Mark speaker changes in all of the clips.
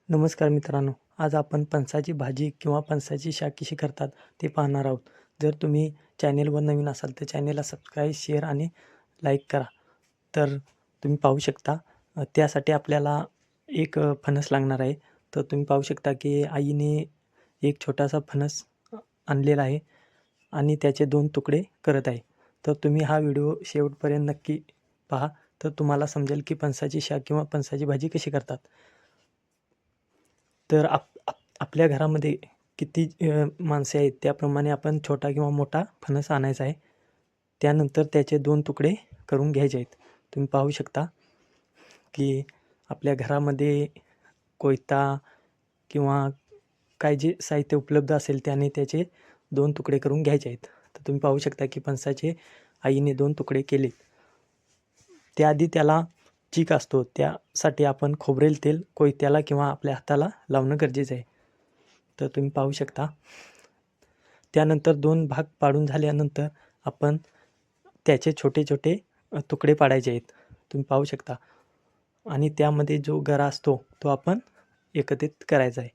Speaker 1: नमस्कार मित्रांनो, आज आपण फणसाची भाजी किंवा फणसाची शाक कशी करतात ते पाहणार आहोत. जर तुम्ही चॅनेलवर नवीन असाल तर चॅनेलला सबस्क्राईब, शेअर आणि लाईक करा. तर तुम्ही पाहू शकता त्यासाठी आपल्याला एक फणस लागणार आहे. तर तुम्ही पाहू शकता की आईने एक छोटासा फणस आणलेला आहे आणि त्याचे 2 तुकडे करत आहे. तर तुम्ही हा व्हिडिओ शेवटपर्यंत नक्की पहा. तर तुम्हाला समजेल की फणसाची शाक किंवा फणसाची भाजी कशी करतात. तर आपल्या घरामध्ये किती माणसे आहेत त्याप्रमाणे आपण छोटा किंवा मोठा फणस आणायचा आहे. त्यानंतर त्याचे 2 तुकडे करून घ्यायचे आहेत. तुम्ही पाहू शकता की आपल्या घरामध्ये कोयता किंवा काय जे साहित्य उपलब्ध असेल त्याने त्याचे 2 तुकडे करून घ्यायचे आहेत. तर तुम्ही पाहू शकता की फणसाचे आईने 2 तुकडे केले. त्याआधी त्याला चीक असतो, त्यासाठी आपण खोबरेल तेल कोयत्याला किंवा आपल्या हाताला लावणं गरजेचं आहे. तर तुम्ही पाहू शकता. त्यानंतर 2 भाग पाडून झाल्यानंतर आपण त्याचे छोटे-छोटे तुकडे पाडायचे आहेत. तुम्ही पाहू शकता आणि त्यामध्ये जो गरा असतो तो आपण एकत्रित करायचा आहे.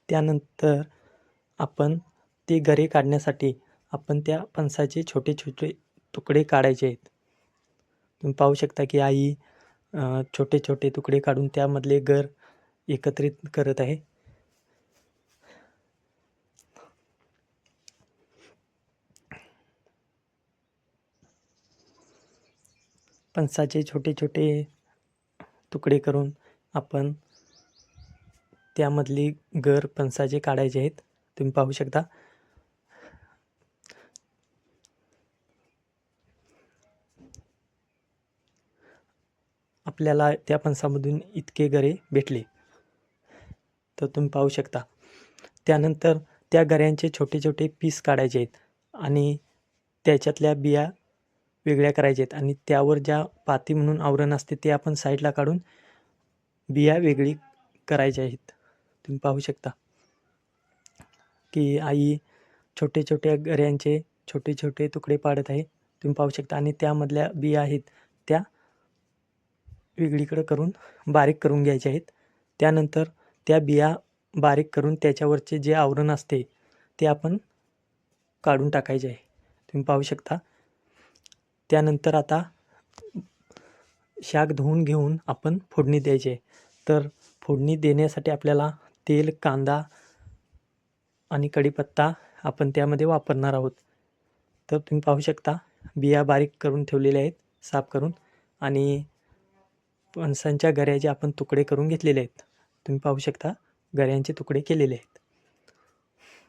Speaker 1: त्यानंतर आपण ते गरे काढण्यासाठी आपण त्या फणसाचे छोटे-छोटे तुकडे काढायचे आहेत. तुम्ही पाहू शकता की आई छोटे-छोटे तुकडे काढून त्यामधले गर एकत्रित करत आहे. फणसाचे छोटे-छोटे तुकडे करून आपण त्यामधली गर फणसाचे काढायचे आहेत. तुम्ही पाहू शकता. आपल्याला त्या फणसामधून इतके गरे भेटले. तर तुम्ही पाहू शकता. त्यानंतर त्या गऱ्यांचे छोटे-छोटे पीस काढायचे आहेत आणि त्याच्यातल्या बिया वेगळ्या करायच्या आहेत आणि त्यावर ज्या पाती म्हणून आवरण असते ते आपण साईडला काढून बिया वेगळी करायच्या आहेत. तुम्ही पाहू शकता की आई छोटे-छोट्या गऱ्यांचे छोटे-छोटे तुकडे पाडत आहे. तुम्ही पाहू शकता आणि त्यामधल्या बिया आहेत त्या वेगळीकडे करून बारीक करून घ्यायच्या आहेत. त्यानंतर त्या बिया बारीक करून त्याच्यावरचे जे आवरण असते ते आपण काढून टाकायचे आहे. तुम्ही पाहू शकता. त्यानंतर आता शाक धुवून घेऊन आपण फोडणी द्यायची आहे. तर फोडणी देण्यासाठी आपल्याला तेल, कांदा आणि कढीपत्ता आपण त्यामध्ये वापरणार आहोत. तर तुम्ही पाहू शकता बिया बारीक करून ठेवलेल्या आहेत साफ करून आणि फणसांच्या गऱ्याचे आपण तुकडे करून घेतलेले आहेत. तुम्ही पाहू शकता गऱ्यांचे तुकडे केलेले आहेत.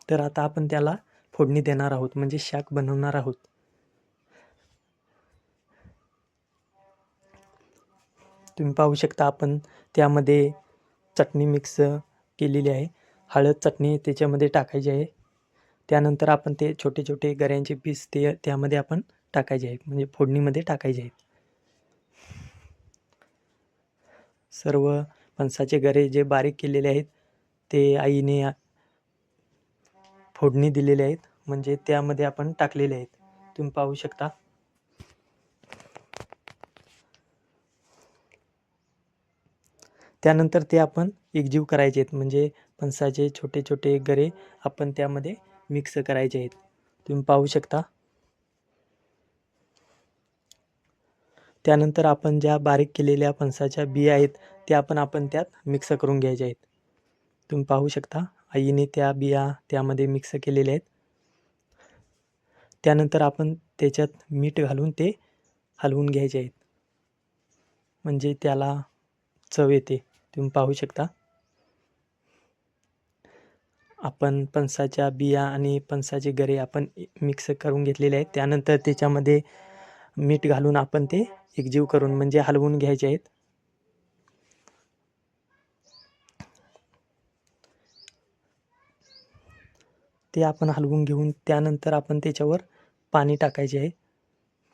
Speaker 1: तर आता आपण त्याला फोडणी देणार आहोत म्हणजे शाक बनवणार आहोत. तुम्ही पाहू शकता आपण त्यामध्ये चटणी मिक्स केलेली आहे. हळद, चटणी त्याच्यामध्ये टाकायची आहे. त्यानंतर आपण ते छोटे-छोटे गऱ्यांचे पीस त्यामध्ये आपण टाकायचे आहेत म्हणजे फोडणीमध्ये टाकायचे आहेत. सर्व फणसाचे गरे जे बारीक केलेले आहेत ते आईने फोडणी दिलेले आहेत म्हणजे त्यामध्ये आपण टाकलेले आहेत. तुम्ही पाहू शकता. त्यानंतर ते आपण एकजीव करायचे आहेत म्हणजे फणसाचे छोटे-छोटे गरे आपण त्यामध्ये मिक्स करायचे आहेत. तुम्ही पाहू शकता. त्यानंतर आपण ज्या बारीक केलेल्या फणसाच्या बिया आहेत त्या आपण त्यात मिक्स करून घ्यायच्या आहेत. तुम्ही पाहू शकता आईने त्या बिया त्यामध्ये मिक्स केलेल्या आहेत. त्यानंतर आपण त्याच्यात मीठ घालून ते हलवून घ्यायचे आहेत म्हणजे त्याला चव येते. तुम्ही पाहू शकता. आपण फणसाच्या बिया आणि फणसाचे गरे आपण मिक्स करून घेतलेले आहेत. त्यानंतर त्याच्यामध्ये मीठ घालून आपण ते एकजीव करून म्हणजे हलवून घ्यायचे आहेत. ते आपण हलवून घेऊन त्यानंतर आपण त्याच्यावर पाणी टाकायचे आहे.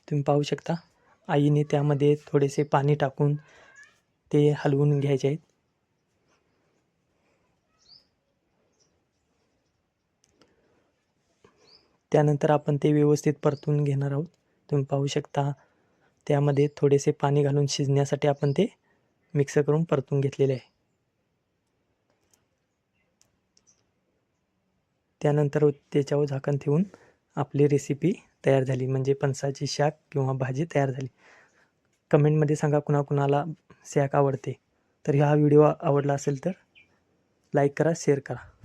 Speaker 1: तुम्ही पाहू शकता आईने त्यामध्ये थोडेसे पाणी टाकून ते हलवून घ्यायचे आहेत. त्यानंतर आपण ते व्यवस्थित परतून घेणार आहोत. तुम्ही पाहू शकता त्यामध्ये थोडेसे पाणी घालून शिजण्यासाठी आपण ते मिक्स करून परतून घेतलेले आहे. त्यानंतर त्याच्यावर झाकण ठेवून आपली रेसिपी तयार झाली, म्हणजे फणसाची शाक किंवा भाजी तयार झाली. कमेंटमध्ये सांगा कुणाकुणाला शाक आवडते. तर हा व्हिडिओ आवडला असेल तर लाईक करा, शेअर करा.